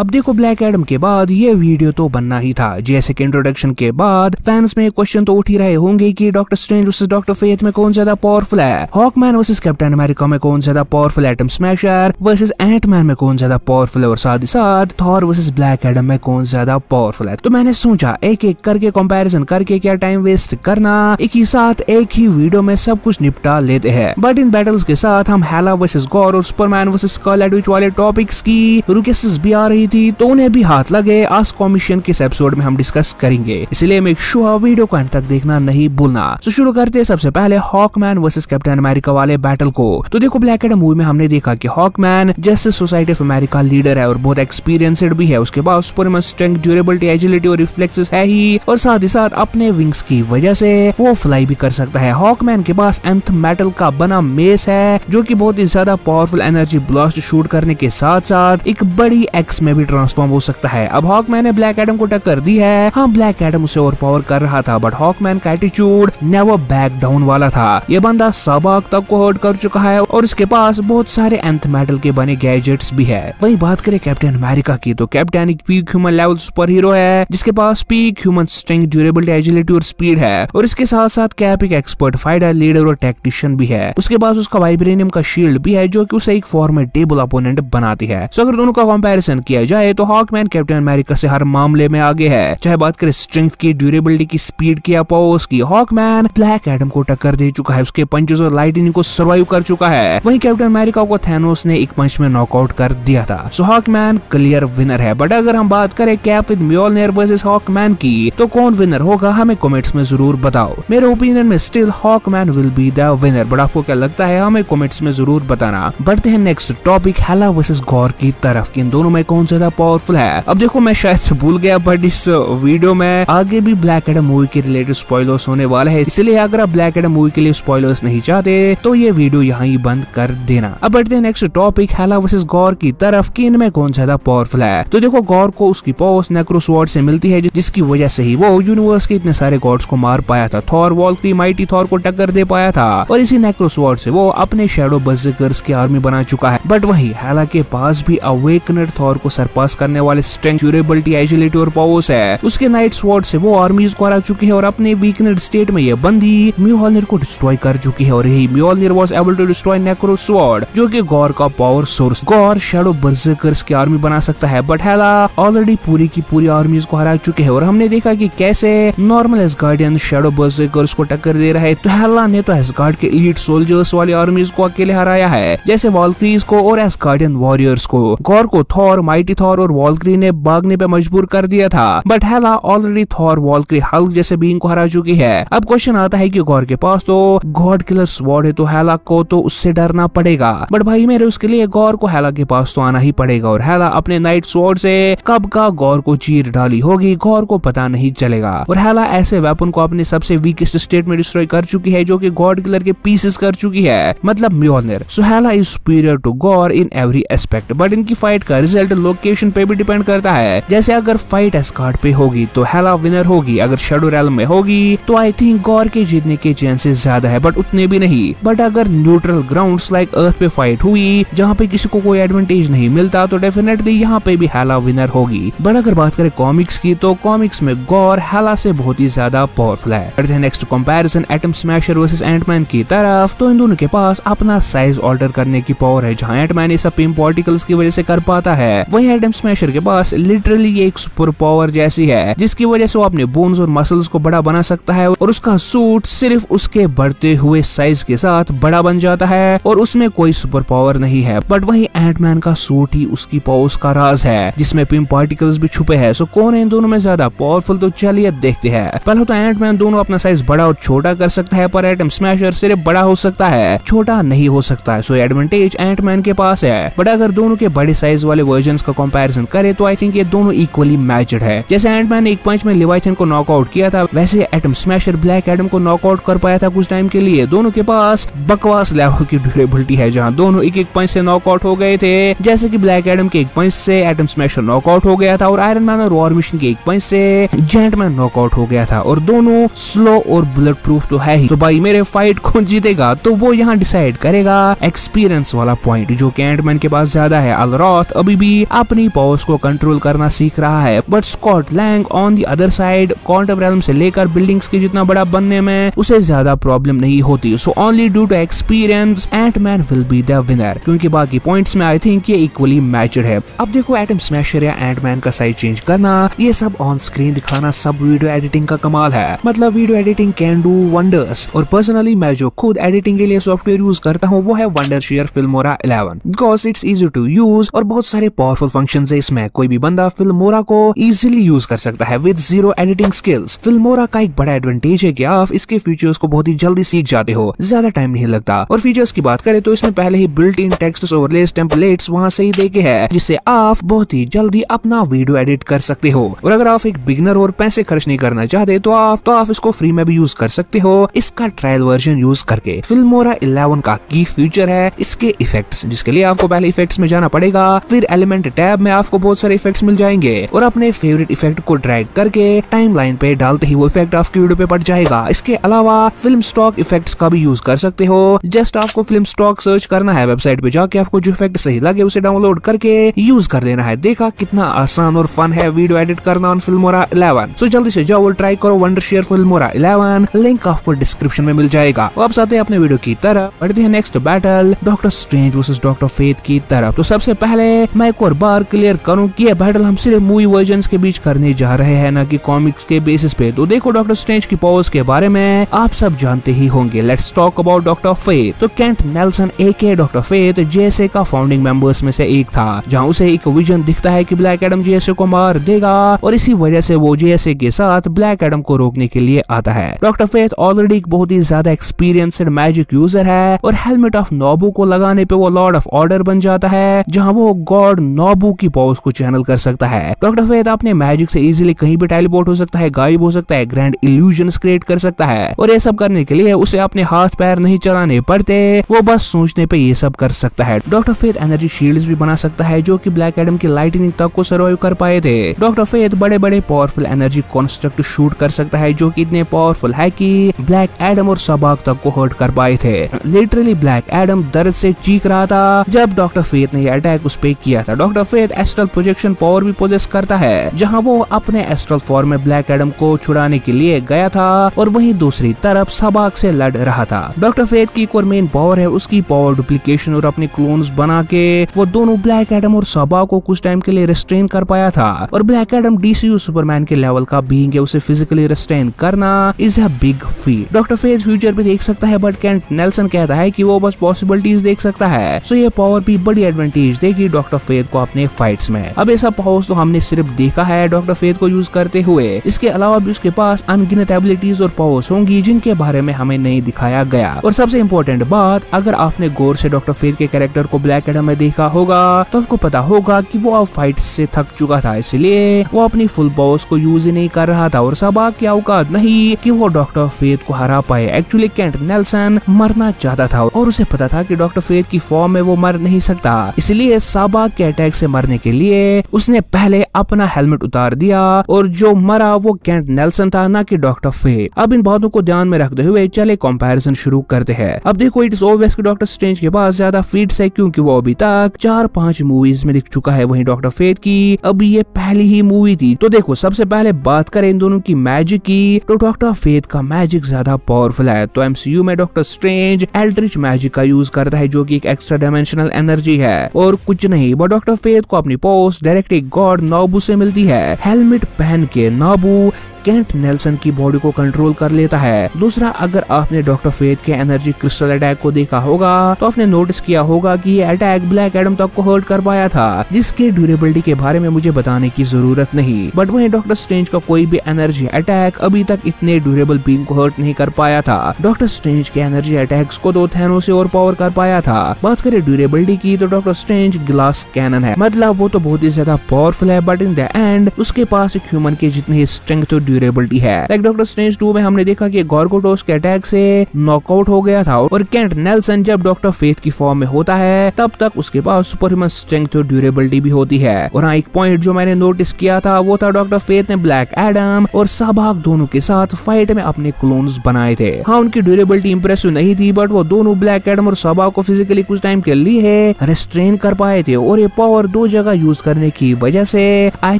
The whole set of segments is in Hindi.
अब देखो ब्लैक एडम के बाद ये वीडियो तो बनना ही था। जैसे कि इंट्रोडक्शन के बाद फैंस में क्वेश्चन तो उठ ही रहे होंगे कि doctor strange versus doctor faith में कौन ज्यादा पावरफुल है, हॉकमैन वर्सेस कैप्टन अमेरिका में कौन ज्यादा पावरफुल है, एटम स्मैशर वर्सेस एंटमैन में कौन ज्यादा पावरफुल है, और साथ ही साथ थॉर वर्सेस ब्लैक एडम में कौन ज्यादा पावरफुल है। तो मैंने सोचा एक एक करके कंपैरिजन करके क्या टाइम वेस्ट करना, एक ही साथ एक ही वीडियो में सब कुछ निपटा लेते हैं। बट इन बैटल्स के साथ हम हेला वर्सेस गॉर और सुपरमैन वर्सेस स्कारलेट विच वाले टॉपिक्स की रिक्वेस्ट्स भी आ रही थी, तो उन्हें भी हाथ लगे आस्क कॉमिशन के इस एपिसोड में हम डिस्कस करेंगे, इसलिए मेक श्योर वीडियो को अंत तक देखना नहीं भूलना। तो शुरू करते हैं सबसे पहले हॉकमैन वर्सेस कैप्टन अमेरिका वाले बैटल को। तो देखो ब्लैक एडम मूवी में हमने देखा कि हॉकमैन justice society of America leader है और बहुत एक्सपीरियंस्ड भी है। उसके बाद सुपरमैन स्ट्रेंथ, ड्यूरेबिलिटी, एजिलिटी और रिफ्लेक्सेस है ही, और साथ ही साथ अपने विंग्स की वजह से वो फ्लाई भी कर सकता है। हॉकमैन के पास एंथ मेटल का बना मेस है जो कि बहुत ही ज्यादा पावरफुल एनर्जी ब्लास्ट शूट करने के साथ साथ एक बड़ी एक्स में भी ट्रांसफॉर्म हो सकता है। अब हॉकमैन ने ब्लैक एडम को टक्कर दी है। हाँ, ब्लैक एडम उसे ओवर पावर कर रहा था, बट हॉकमैन का एटीट्यूड नेवर बैक डाउन वाला था। ये बंदा सबक तक को हर्ट कर चुका है और इसके पास बहुत सारे एंथ मेटल के बने गैजेट्स भी है। वहीं बात करें कैप्टन अमेरिका की, तो कैप्टन एक peak human level super hero है जिसके पास peak human strength, durability, agility और स्पीड है, और इसके साथ साथ कैप एक एक्सपर्ट फाइटर, लीडर और टेक्नीशियन भी है। उसके पास उसका वाइब्रेनियम का शील्ड भी है जो कि उसे एक फॉर्मेडेबल अपोनेंट बनाती है। सो अगर दोनों का कंपैरिजन किया जाए तो हॉकमैन कैप्टन अमेरिका से हर मामले में आगे है, चाहे बात करें स्ट्रेंथ की, ड्यूरेबिलिटी की, स्पीड की या पावर्स की। हॉकमैन ब्लैक एडम को टक्कर दे चुका है, उसके पंचेस और लाइटनिंग को सर्वाइव कर चुका है। वहीं कैप्टन अमेरिका को थैनोस ने एक पंच में नॉकआउट कर दिया था। सो हॉकमैन क्लियर विनर है। बट अगर हम बात करें कैप विद म्योलनियर वर्सेस हॉकमैन की, तो कौन विनर होगा हमें कमेंट्स में जरूर बताओ। मेरे ओपिनियन में still हॉकमैन will be the winner, but आपको क्या लगता है हमें कमेंट्स में जरूर बताना। बढ़ते हैं नेक्स्ट टॉपिक हेला वर्सेस गॉर की तरफ कि इन दोनों में कौन ज्यादा पावरफुल है। अब देखो मैं शायद से भूल गया, बट इस वीडियो में आगे भी ब्लैक एडम मूवी के रिलेटेड स्पॉयलर्स होने वाले हैं, इसलिए अगर आप ब्लैक एडम मूवी के लिए स्पॉयलर्स नहीं चाहते तो ये वीडियो यहाँ ही बंद कर देना। अब बढ़ते हैं नेक्स्ट टॉपिक हेला वर्सेस गॉर की तरफ कि इनमें कौन ज्यादा पावरफुल है। तो देखो गॉर को उसकी पावर्स नेक्रो स्वॉर्ड से मिलती है जिसकी वजह से ही वो यूनिवर्स के इतने सारे गॉड्स को मार पाया था। थॉर, वॉल्क्री, माइटी थॉर को टक्कर दे पाया था, और इसी नेक्रो स्वॉर्ड से वो अपने शैडो बर्जर्कर्स की आर्मी बना चुका है। बट वही हेला के पास भी अवेकनड थॉर को सरपास करने वाले स्ट्रेंथ, ड्यूरेबिलिटी, एजिलिटी और पावर्स है। उसके नाइट स्वॉर्ड से वो आर्मीज को हरा चुकी है और अपने वीकनेड स्टेट में ये बंदी म्योलनियर को डिस्ट्रॉय कर चुकी है, और यही Mjolnir was able to destroy necro sword जो कि गॉर का power source. Gorr shadow berserkers की आर्मी बना सकता है, बट हेला ऑलरेडी पूरी की पूरी आर्मीज को हरा चुके हैं, और हमने देखा कि कैसे नॉर्मल एसगार्डियन शैडो बर्जर्कर्स को टक्कर दे रहा है। तो हेला ने तो एसगार्ड के एलीट सोल्जर्स वाली आर्मीज को अकेले हराया है, जैसे वॉल्क्रीज को और एसगार्डियन वॉरियर्स को। गॉर को थॉर, माइटी थॉर और वॉल्क्री ने भागने पे मजबूर कर दिया था, but Hela already Thor, Valkyrie, Hulk जैसे बीइंग को हरा चुकी है। अब क्वेश्चन आता है कि गॉर के पास तो गॉड किलर स्वॉर्ड है, तो हेला को तो उससे डरना पड़ेगा। बट भाई मेरे उसके लिए गॉर को हेला के पास तो आना ही पड़ेगा, और हेला अपने नाइट स्वॉर्ड से कब का गॉर को चीर डाली होगी गॉर को पता नहीं चलेगा। और हेला ऐसे वेपन को अपने सबसे वीकेस्ट स्टेट में डिस्ट्रॉय कर चुकी है जो कि गॉड किलर के पीसेस कर चुकी है, मतलब Mjolnir. So Hela is superior to Gorr in every aspect, but इनकी फाइट का रिजल्ट लोकेशन पे भी डिपेंड करता है। जैसे अगर फाइट एस्गार्ड पे होगी तो हेला विनर होगी, अगर शैडो रेल्म में होगी तो आई थिंक गॉर के जीतने के चांसेस ज्यादा है, बट उतने भी नहीं। बट अगर न्यूट्रल ग्राउंड्स लाइक अर्थ पे फाइट हुई जहाँ पे किसी को कोई एडवांटेज नहीं मिलता तो डेफिनेटली यहाँ पे भी हेला विनर होगी। बट अगर बात करें कॉमिक्स की, तो कॉमिक्स में गॉर हेला से बहुत ही ज्यादा पावरफुल है। Next comparison Atom Smasher versus Ant Man की तरफ, तो इन दोनों के पास अपना साइज ऑल्टर करने की पावर है। जहाँ एंटमैन ये सब पिम पार्टिकल्स की वजह से कर पाता है, वहीं एटम स्मैशर के पास लिटरली एक सुपर पावर जैसी है जिसकी वजह से वो अपने बोन्स और मसल्स को बड़ा बना सकता है, और उसका सूट सिर्फ उसके बढ़ते हुए साइज के साथ बड़ा बन जाता है और उसमें कोई सुपर पावर नहीं है। बट वही एंटमैन का सूट ही उसकी पावर्स का राज है जिसमें पिम पार्टिकल्स भी छुपे हैं। सो कौन है इन दोनों में ज्यादा पावरफुल, तो चलिए देखते हैं। पहले तो एंटमैन दोनों अपना साइज बड़ा और छोटा कर सकता है, पर एटम स्मैशर सिर्फ बड़ा हो सकता है, छोटा नहीं हो सकता है। सो एडवांटेज एंटमैन के पास है। बट अगर दोनों के बड़े साइज वाले वर्जन्स का कंपैरिजन करें तो आई थिंक ये दोनों इक्वली मैच्ड है। जैसे एंटमैन ने एक पंच में लेविथन को नॉकआउट किया था, वैसे एटम स्मैशर ब्लैक एडम को नॉकआउट कर पाया था कुछ टाइम के लिए। दोनों के पास बकवास लेवल की ड्यूरेबिलिटी है, जहां दोनों एक एक पंच से नॉकआउट हो गए थे। जैसे कि ब्लैक एडम के एक पंच से एटम स्मैशर नॉकआउट हो गया था, और आयरन मैन और वॉर मिशन के एक पंच से जेंटमैन नॉकआउट हो गया था, और दोनों स्लो और बुलेट प्रूफ तो है ही। तो भाई मेरे फाइट कौन जीतेगा, तो वो यहाँ डिसाइड करेगा एक्सपीरियंस वाला पॉइंट जो कि एंटमैन के पास ज्यादा है। अलरॉथ अभी भी अपनी पावर्स को कंट्रोल करना सीख रहा है। But Scott Lang on the other side quantum realm से लेकर बिल्डिंग्स के जितना बड़ा बनने में उसे ज्यादा प्रॉब्लम नहीं होती। So only due to experience Ant Man will be the winner, क्योंकि बाकी पॉइंट्स में आई थिंक ये इक्वली मैच्ड है। अब देखो एटम स्मैशर या एंटमैन का साइज चेंज करना, ये सब ऑन स्क्रीन दिखाना सब वीडियो एडिटिंग का कमाल है। मतलब video editing can do wonders. और पर्सनली मैं जो खुद एडिटिंग के लिए सॉफ्टवेयर यूज करता हूँ वो है Wondershare Filmora 11 because it's easy to use और बहुत सारे पावरफुल फंक्शंस है इसमें। कोई भी बंदा फिल्मोरा को इजीली यूज कर सकता है with zero editing skills. Filmora का एक बड़ा एडवांटेज है कि आप इसके फीचर्स को बहुत ही जल्दी सीख जाते हो, ज्यादा टाइम नहीं लगता। और फीचर्स की बात करें तो इसमें पहले ही built in text overlays templates वहां से ही देके है, जिससे आप बहुत ही जल्दी अपना वीडियो एडिट कर सकते हो। और अगर आप एक बिगिनर और पैसे खर्च नहीं करना चाहते तो आप इसको फ्री में भी यूज कर सकते हो इसका ट्रायल वर्जन यूज करके। फिल्मोरा 11 का की फीचर है इसके इफेक्ट्स, जिसके लिए आपको पहले इफेक्ट्स में जाना पड़ेगा, फिर एलिमेंट टैब में आपको बहुत सारे इफेक्ट्स मिल जाएंगे और अपने फेवरेट इफेक्ट को ड्रैग करके टाइमलाइन पे डालते ही वो इफेक्ट आपकी वीडियो पे पड़ जाएगा। इसके अलावा फिल्म स्टॉक इफेक्ट्स का भी यूज कर सकते हो। जस्ट आपको फिल्म स्टॉक सर्च करना है, वेबसाइट पे जाके आपको जो इफेक्ट सही लगे उसे डाउनलोड करके यूज कर लेना है। देखा कितना आसान और फन है वीडियो एडिट करना ऑन फिल्मोरा 11। सो जल्दी से जाओ और ट्राई करो वंडरशेयर फिल्मोरा 11, लिंक आपको डिस्क्रिप्शन में मिल जाएगा। वापस आते हैं अपने वीडियो की तरफ, बढ़ते हैं next battle doctor strange versus doctor faith की तरफ। तो सबसे पहले मैं एक और बार क्लियर करूं कि ये बैटल हम सिर्फ मूवी वर्जन्स के बीच करने जा रहे हैं, ना कि कॉमिक्स के बेसिस पे। तो देखो डॉक्टर स्ट्रेंज की पावर्स के बारे में आप सब जानते ही होंगे। Let's talk about doctor faith. तो केंट नेल्सन एके डॉक्टर फेथ जेएसए का फाउंडिंग मेंबर्स में से एक था, जहां उसे एक विजन दिखता है कि ब्लैक एडम जेएसए को मार देगा और इसी वजह से वो जेएसए के साथ ब्लैक एडम को रोकने के लिए आता है। डॉक्टर फेथ ऑलरेडी एक बहुत ही ज्यादा एक्सपीरियंस्ड मैजिक यूजर है और हेलमेट ऑफ नोबू को लगाने पे वो लॉर्ड ऑफ ऑर्डर बन जाता है, जहां वो गॉड नोबू की पावर्स को चैनल कर सकता है। डॉक्टर फेथ अपने मैजिक से इजीली कहीं भी टेलीपोर्ट हो सकता है, गायब हो सकता है, ग्रैंड इल्यूजन्स क्रिएट कर सकता है और ये सब करने के लिए उसे अपने हाथ पैर नहीं चलाने पड़ते, वो बस सोचने पे ये सब कर सकता है। डॉक्टर फेथ एनर्जी शील्ड्स भी बना सकता है जो कि ब्लैक एडम की लाइटनिंग तक को सर्वाइव कर पाए थे। डॉक्टर फेथ बड़े बड़े पावरफुल एनर्जी कॉन्स्ट्रक्ट शूट कर सकता है जो कि इतने पावरफुल है कि ब्लैक एडम और सबाक तक को हर्ट कर पाए थे। लिटरली ब्लैक एडम दर्द से चीख रहा था जब डॉक्टर फेथ ने यह अटैक उस पे किया था। Doctor faith astral projection power भी पोजेस करता है, जहां वो अपने एस्ट्रल फॉर्म में ब्लैक एडम को छुड़ाने के लिए गया था और वहीं दूसरी तरफ सबाक से लड़ रहा था। डॉक्टर फेथ की एक और मेन पावर है उसकी पावर डुप्लीकेशन और अपने क्लोन्स बना के वो दोनों ब्लैक एडम और सबाक को कुछ टाइम के लिए रेस्ट्रेन कर पाया था। और ब्लैक एडम डीसीयू सुपरमैन के लेवल का बीइंग है, उसे फिजिकली रेस्ट्रेन करना is a big feet. Doctor faith future भी देख सकता है बट केंट नेल्सन कहता है कि वो बस पॉसिबिलिटीज देख सकता है। सो ये पावर भी बड़ी एडवांटेज देगी डॉक्टर फेथ को अपने फाइट्स में। अब ऐसा पावर्स तो हमने सिर्फ देखा है डॉक्टर फेथ को यूज करते हुए, इसके अलावा भी उसके पास अनगिनत एबिलिटीज और पावर्स होंगी जिनके बारे में हमें नहीं दिखाया गया। और सबसे इम्पोर्टेंट बात, अगर आपने गौर से डॉक्टर फेथ के कैरेक्टर को ब्लैक एडम में देखा होगा तो आपको पता होगा कि वो अब फाइट्स से थक चुका था, इसलिए वो अपनी फुल पावर्स को यूज ही नहीं कर रहा था और सबाक की औकात नहीं कि वो डॉक्टर फेथ को हरा पाए। एक्चुअली केंट नेल्सन मरना चाहता था और उसे पता था कि डॉक्टर फेथ की फॉर्म में वो मर नहीं सकता, इसलिए सबाक के अटैक से मरने के लिए उसने पहले अपना हेलमेट उतार दिया और जो मरा वो केंट नेल्सन था, ना कि डॉक्टर फेथ। अब इन बातों को ध्यान में रखते हुए चले कंपैरिजन शुरू करते हैं। अब देखो इट इज ऑब्वियस कि डॉक्टर स्ट्रेंज के पास ज्यादा फीट्स है क्योंकि वो अभी तक 4-5 मूवीज में दिख चुका है, वहीं डॉक्टर फेथ की अभी ये पहली ही मूवी थी। तो देखो सबसे पहले बात करें इन दोनों की मैजिक की, तो डॉक्टर फेथ का मैजिक ज्यादा पावरफुल है। तो एमसीयू में डॉक्टर स्ट्रेंज एल्ड्रिच मैजिक का यूज करता है जो कि एक एक्स्ट्रा डायमेंशनल एनर्जी है और कुछ नहीं, बट डॉक्टर फेथ को अपनी पोस्ट डायरेक्ट एक गॉड नोबू से मिलती है। हेलमेट पहन के नोबू केंट नेल्सन की बॉडी को कंट्रोल कर लेता है। दूसरा, अगर आपने डॉक्टर फेथ के एनर्जी क्रिस्टल अटैक को देखा होगा तो आपने नोटिस किया होगा कि ये अटैक ब्लैक एडम तक को हर्ट कर पाया था, जिसके ड्यूरेबिलिटी के बारे में मुझे बताने की जरूरत नहीं। बट वहीं डॉक्टर स्ट्रेंज का कोई भी एनर्जी अटैक अभी तक इतने ड्यूरेबल बीइंग को हर्ट नहीं कर पाया था। डॉक्टर स्ट्रेंज के एनर्जी अटैक्स को तो थैनोस से और पावर कर पाया था। बात करें ड्यूरेबिलिटी की तो डॉक्टर स्ट्रेंज ग्लास कैनन है, मतलब वो तो बहुत ही ज्यादा पावरफुल है बट इन द एंड उसके पास एक ह्यूमन के जितनी ही स्ट्रेंथ और ड्यूरेबिलिटी है। लाइक डॉक्टर स्ट्रेंज 2 में हमने देखा कि गॉर्गोटोस के अटैक से नॉकआउट हो गया था और केंट नेल्सन जब डॉक्टर फेथ की फॉर्म में होता है तब तक उसके पास सुपरह्यूमन स्ट्रेंथ और ड्यूरेबिलिटी भी होती है। और हाँ, एक पॉइंट जो मैंने नोटिस किया था वो था डॉक्टर फेथ ने ब्लैक एडम और सबाक दोनों के साथ फाइट में अपने क्लोन्स बनाए थे। हाँ, उनकी ड्यूरेबिलिटी इंप्रेसिव नहीं थी बट वो दोनों ब्लैक एडम और सबाक को फिजिकली कुछ टाइम के लिए रेस्ट्रेन कर पाए थे और ये पावर दो जगह यूज करने की वजह से आई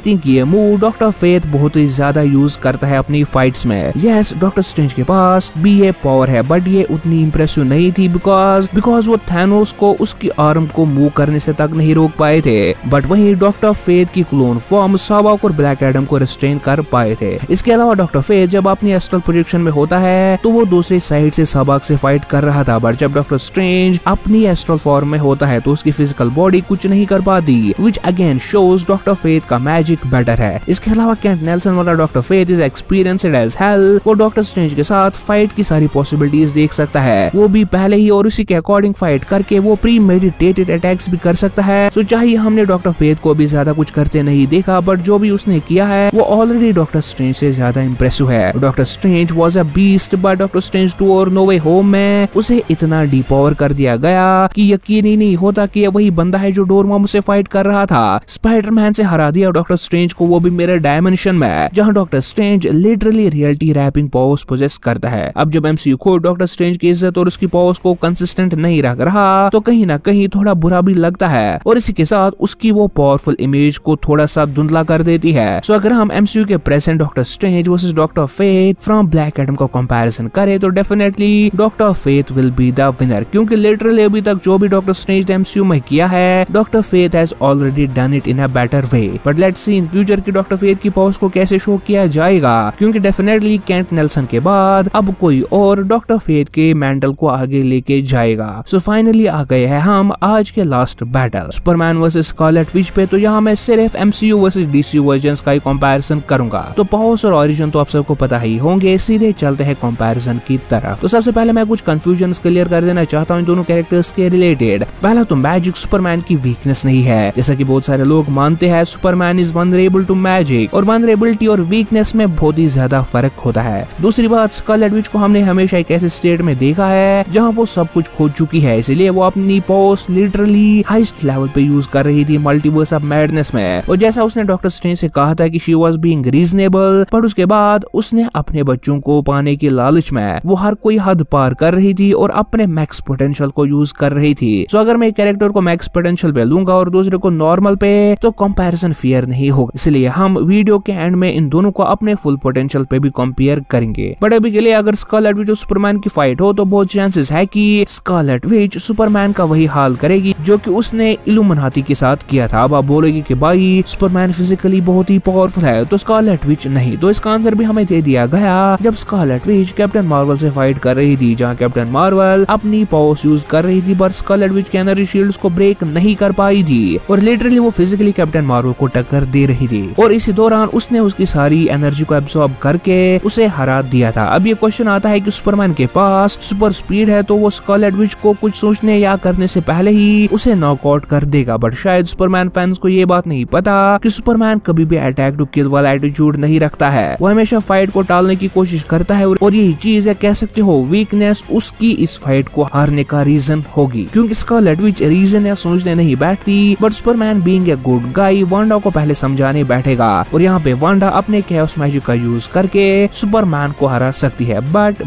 थिंक ये मूव डॉक्टर फेथ बहुत ही ज्यादा यूज करता है अपनी फाइट्स में। यस, डॉक्टर स्ट्रेंज के पास भी ये पावर है बट ये उतनी इंप्रेसिव नहीं थी बिकॉज वो थैनोस को उसकी आर्म को मूव करने से तक नहीं रोक पाए थे। बट वहीं डॉक्टर फेथ की क्लोन फॉर्म साबाक और ब्लैक एडम को रिस्ट्रेन कर पाए थे। इसके अलावा डॉक्टर फेथ जब अपनी एस्ट्रल प्रोजेक्शन में होता है तो वो दूसरी साइड से साबाक से फाइट कर रहा था, बट जब डॉक्टर स्ट्रेंज अपनी एस्ट्रल फॉर्म में होता है तो उसकी फिजिकल बॉडी कुछ नहीं कर पाती, which again shows doctor Fate का मैजिक बेटर है। इसके अलावा केंट नेल्सन वाला doctor Fate is experienced as hell. वो डॉक्टर स्ट्रेंज के साथ फाइट की सारी पॉसिबिलिटीज देख सकता है, वो भी पहले ही और उसी के अकॉर्डिंग फाइट करके वो प्री मेडिटेटेड अटैक्स भी कर सकता है। तो चाहिए हमने डॉक्टर फेथ को भी ज्यादा कुछ करते नहीं देखा, बट जो भी उसने किया है वो ऑलरेडी डॉक्टर स्ट्रेंज से ज्यादा इंप्रेसिव है। Doctor strange was a beast, but doctor strange 2 और नो वे होम में उसे इतना डिपावर कर दिया गया कि यकीन ही नहीं होता कि वही बंदा है जो डोरमॉम से फाइट कर रहा था। स्पाइडरमैन से हरा दिया डॉक्टर स्ट्रेंज को, वो भी मेरे डायमेंशन में, जहां doctor Strange literally reality warping powers possess करता है। अब जब एमसीयू को डॉक्टर स्ट्रेंज की इज्जत और उसकी पावर्स को कंसिस्टेंट नहीं रख रहा तो कहीं ना कहीं थोड़ा बुरा भी लगता है, और इसी के साथ उसकी वो पावरफुल इमेज को थोड़ा सा धुंधला कर देती है। सो अगर हम एमसीयू के present doctor strange versus doctor faith from black Adam का कंपैरिजन करें तो definitely doctor faith will be the winner, क्योंकि लिटरली अभी तक जो भी डॉक्टर स्ट्रेंज एमसीयू में किया है doctor faith has already done it in a better way. But let's see in future की डॉक्टर फेथ की पावर्स को कैसे शो किया जाएगा, क्योंकि डेफिनेटली केंट नेल्सन के बाद अब कोई और डॉक्टर फेथ के मेंटल को आगे लेके जाएगा। सो फाइनली आ गए हैं हम आज के last battle, Superman versus Scarlet Witch पे। तो यहाँ मैं सिर्फ एमसीयू वर्सेस डीसीयू वर्जन्स का ही कंपैरिजन करूंगा। तो पावर्स और ओरिजिन तो आप सबको पता ही होंगे, सीधे चलते हैं कंपैरिजन की तरफ। तो सबसे पहले मैं कुछ कंफ्यूजन क्लियर कर देना चाहता हूँ इन दोनों कैरेक्टर्स के रिलेटेड। पहला तो मैजिक सुपरमैन की वीकनेस नहीं है, जैसा कि बहुत सारे लोग मानते हैं। Superman is vulnerable to magic, और वनरेबिलिटी और वीकनेस में बहुत ही ज्यादा फर्क होता है। दूसरी बात, स्कारलेट विच को हमने हमेशा एक ऐसे स्टेट में देखा है जहाँ वो सब कुछ खो चुकी है, इसलिए वो अपनी पावर्स लिटरली हाईएस्ट लेवल पे यूज कर रही थी मल्टीवर्स ऑफ मैडनेस में। और जैसा उसने डॉक्टर स्ट्रेंज से कहा था कि शी वाज बीइंग रीजनेबल, पर उसके बाद उसने अपने बच्चों को पाने की लालच में वो हर कोई हद पार कर रही थी और अपने मैक्स पोटेंशियल को यूज कर रही थी। सो अगर मैं एक कैरेक्टर को मैक्स पोटेंशियल पे लूंगा और दूसरे को नॉर्मल पे, तो कंपैरिजन फेयर नहीं होगा, इसलिए हम वीडियो के एंड में इन दोनों को अपने फुल पोटेंशियल पे भी कंपेयर करेंगे। बट अभी के लिए अगर स्कारलेट विच और सुपरमैन की फाइट हो तो बहुत चांसेस है कि स्कारलेट विच सुपरमैन का वही हाल करेगी जो कि उसने इल्यूमिनाटी के साथ किया था। अब आप बोलेगी कि भाई सुपरमैन फिजिकली बहुत ही पावरफुल है, तो स्कारलेट विच नहीं। तो इसका आंसर भी हमें दे दिया गया जब स्कारलेट विच कैप्टन मार्वल से फाइट कर रही थी, जहां कैप्टन मार्वल अपनी पावर्स यूज कर रही थी, बट स्कारलेट विच के एनर्जी शील्ड्स को ब्रेक नहीं कर पाई थी और लिटरली वो फिजिकली कैप्टन मार्वल को टक्कर दे रही थी, और इसी दौरान उसने उसकी सारी एनर्जी को एब्सॉर्ब करके उसे हरा दिया था। अब ये क्वेश्चन आता है कि सुपरमैन के पास सुपर स्पीड है तो वो स्कारलेट विच को कुछ सोचने या करने से पहले ही उसे नॉकआउट कर देगा, बट शायद सुपरमैन फैंस को ये बात नहीं पता कि सुपरमैन कभी भी अटैक टू किल वाला एटीट्यूड नहीं रखता है। वो हमेशा फाइट को टालने की कोशिश करता है, और यही चीज है कह सकते हो वीकनेस उसकी इस फाइट को हारने का रीजन होगी, क्योंकि स्कारलेट विच रीजन या सोचने नहीं बैठती, but Superman being a good guy Wanda को पहले समझाने बैठेगा, और यहाँ पे वांडा अपने कैओस मैजिक का यूज करके सुपरमैन को हरा सकती है। बट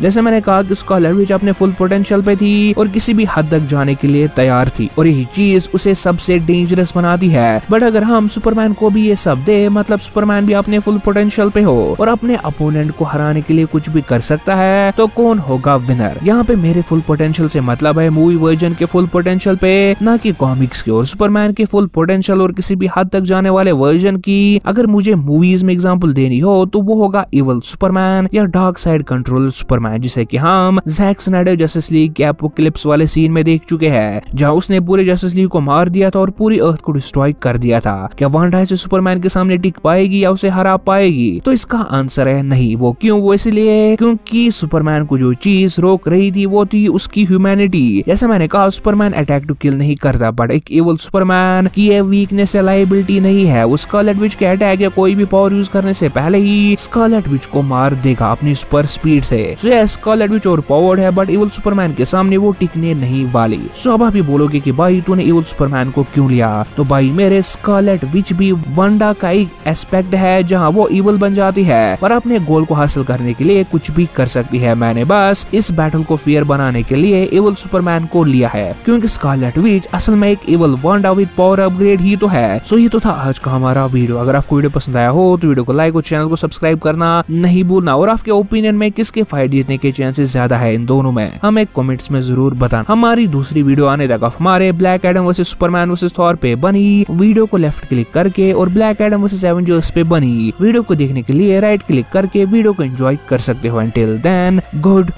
जैसे मैंने कहा कि स्कारलेट विच अपने फुल पोटेंशियल पे थी और किसी भी हद तक जाने के लिए तैयार थी, और यही चीज उसे सबसे डेंजरस बनाती है। बट अगर हम सुपरमैन को भी ये सब दे, मतलब सुपरमैन भी अपने फुल पोटेंशियल पे हो और अपने अपोनेंट को हराने के लिए कुछ भी कर सकता है, तो कौन होगा विनर? यहाँ पे मेरे फुल पोटेंशियल से मतलब है मूवी वर्जन के फुल पोटेंशियल पे, ना कि कॉमिक्स के। और सुपरमैन के फुल पोटेंशियल और किसी भी हद तक जाने वाले वर्जन की अगर मुझे मूवीज में एग्जांपल देनी हो तो वो होगा इवल सुपरमैन या डार्क साइड कंट्रोलर सुपरमैन, जिसे कि हम जैक स्नाइडर जस्टिस लीग के एपोकलिप्स वाले सीन में देख चुके हैं, जहां उसने पूरे जस्टिस लीग को मार दिया था और पूरी अर्थ को डिस्ट्रॉय कर दिया था। क्या वांडा से सुपरमैन के सामने टिक पाएगी या उसे हरा पाएगी? तो इसका आंसर है नहीं। वो क्यों? वो इसलिए क्योंकि सुपरमैन को जो चीज रोक रही थी वो थी उसकी ह्यूमैनिटी। जैसे मैंने कहा सुपरमैन अटैक टू किल नहीं करता, बट एक इवल सुपरमैन की ये वीकनेस या लायबिलिटी नहीं है। वो स्कारलेट विच के अटैक या कोई भी पावर यूज करने से पहले ही स्कारलेट विच को मार देगा अपनी सुपर स्पीड से। सो यस, स्कारलेट विच और पावर्ड है, बट इवल सुपरमैन के सामने वो टिकने नहीं वाली। सो अब आप ही बोलोगे कि भाई तूने इवल सुपरमैन को क्यों लिया? तो भाई मेरे स्कारलेट विच भी वांडा का एक एस्पेक्ट है जहां वो इवल बन जाती है और अपने गोल को हासिल करने के लिए कुछ भी कर सकती है। मैंने बस इस बैटल को फेयर बनाने के लिए इवल सुपरमैन को लिया है, क्योंकि स्कारलेट विच असल में एक इवल केवल वांडा विद पावर अपग्रेड ही तो है। सो ये तो था आज का हमारा वीडियो। अगर आपको वीडियो पसंद आया हो तो वीडियो को लाइक और चैनल को सब्सक्राइब करना नहीं भूलना, और आपके ओपिनियन में किसके फाइट जीतने के चांसेस ज्यादा है इन दोनों में हमें कमेंट्स में जरूर बताना। हमारी दूसरी वीडियो आने तक हमारे black Adam versus Superman versus Thor पे बनी वीडियो को लेफ्ट क्लिक करके, और ब्लैक एडम वर्सेस एवेंजर्स पे बनी वीडियो को देखने के लिए राइट क्लिक करके वीडियो को एंजॉय कर सकते हो। Until then, good.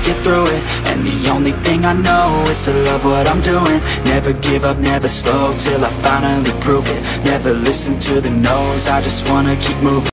Get through it, and the only thing I know is to love what I'm doing. Never give up, never slow till I finally prove it. Never listen to the no's, I just wanna keep moving.